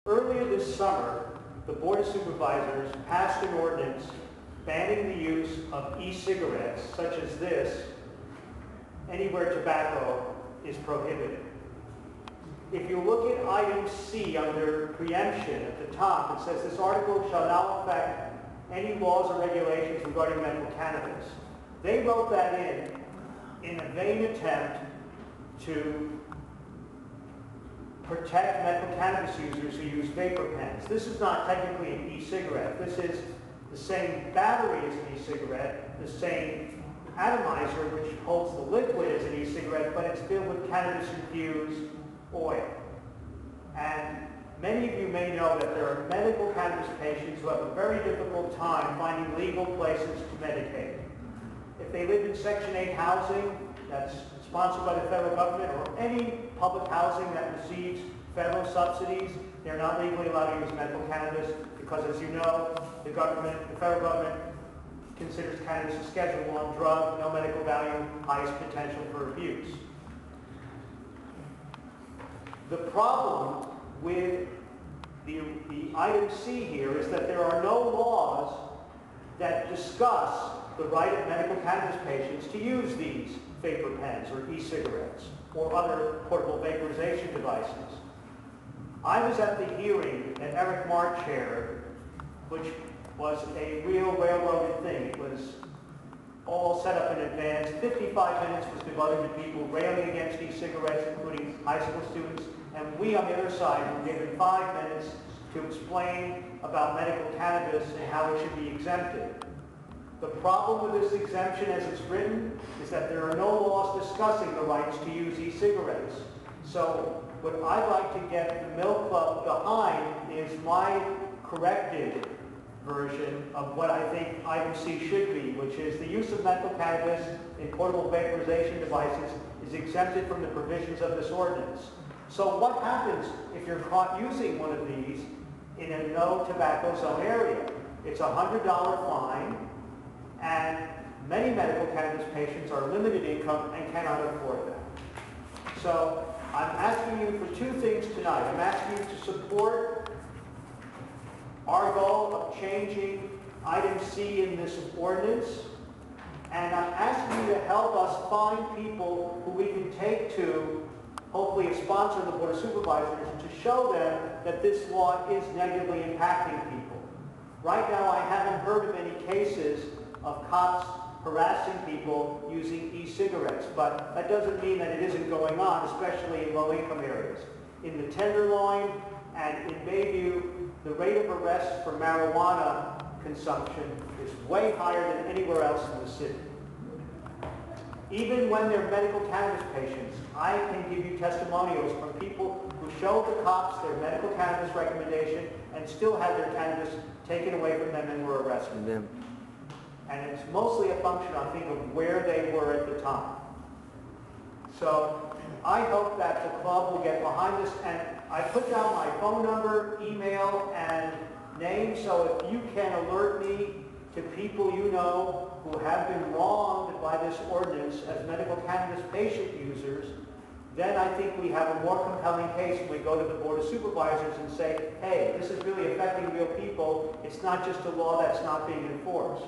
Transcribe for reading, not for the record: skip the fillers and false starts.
Earlier this summer, the Board of Supervisors passed an ordinance banning the use of e-cigarettes, such as this, anywhere tobacco is prohibited. If you look at item C under preemption at the top, it says this article shall not affect any laws or regulations regarding medical cannabis. They wrote that in a vain attempt to protect medical cannabis users who use vapor pens. This is not technically an e-cigarette. This is the same battery as an e-cigarette, the same atomizer which holds the liquid as an e-cigarette, but it's filled with cannabis-infused oil. And many of you may know that there are medical cannabis patients who have a very difficult time finding legal places to medicate. If they live in Section 8 housing that's sponsored by the federal government, or any public housing that receives federal subsidies, they're not legally allowed to use medical cannabis because, as you know, the federal government considers cannabis a Schedule I drug, no medical value, highest potential for abuse. The problem with the item C here is that there are no laws that discuss the right of medical cannabis patients to use these vapor pens or e-cigarettes or other portable vaporization devices. I was at the hearing that Eric Mar chaired, which was a real railroaded thing. It was all set up in advance. 55 minutes was devoted to people railing against e-cigarettes, including high school students, and we on the other side were given 5 minutes to explain about medical cannabis and how it should be exempted. The problem with this exemption as it's written is that there are no laws discussing the rights to use e-cigarettes. So what I'd like to get the Milk Club behind is my corrected version of what I think item C should be, which is the use of medical cannabis in portable vaporization devices is exempted from the provisions of this ordinance. So what happens if you're caught using one of these in a no tobacco zone area? It's a $100 fine, and many medical cannabis patients are limited income and cannot afford that. So I'm asking you for two things tonight. I'm asking you to support our goal of changing item C in this ordinance, and I'm asking you to help us find people who we can take to, hopefully a sponsor of the Board of Supervisors, to show them that this law is negatively impacting people. Right now I haven't heard of any cases of cops harassing people using e-cigarettes, but that doesn't mean that it isn't going on, especially in low-income areas. In the Tenderloin and in Bayview, the rate of arrest for marijuana consumption is way higher than anywhere else in the city. Even when they're medical cannabis patients, I can give you testimonials from people who showed the cops their medical cannabis recommendation and still had their cannabis taken away from them and were arrested. And it's mostly a function, I think, of where they were at the time. So I hope that the club will get behind this, and I put down my phone number, email, and name, so if you can alert me to people you know who have been wronged by this ordinance as medical cannabis patient users, then I think we have a more compelling case when we go to the Board of Supervisors and say, hey, this is really affecting real people. It's not just a law that's not being enforced.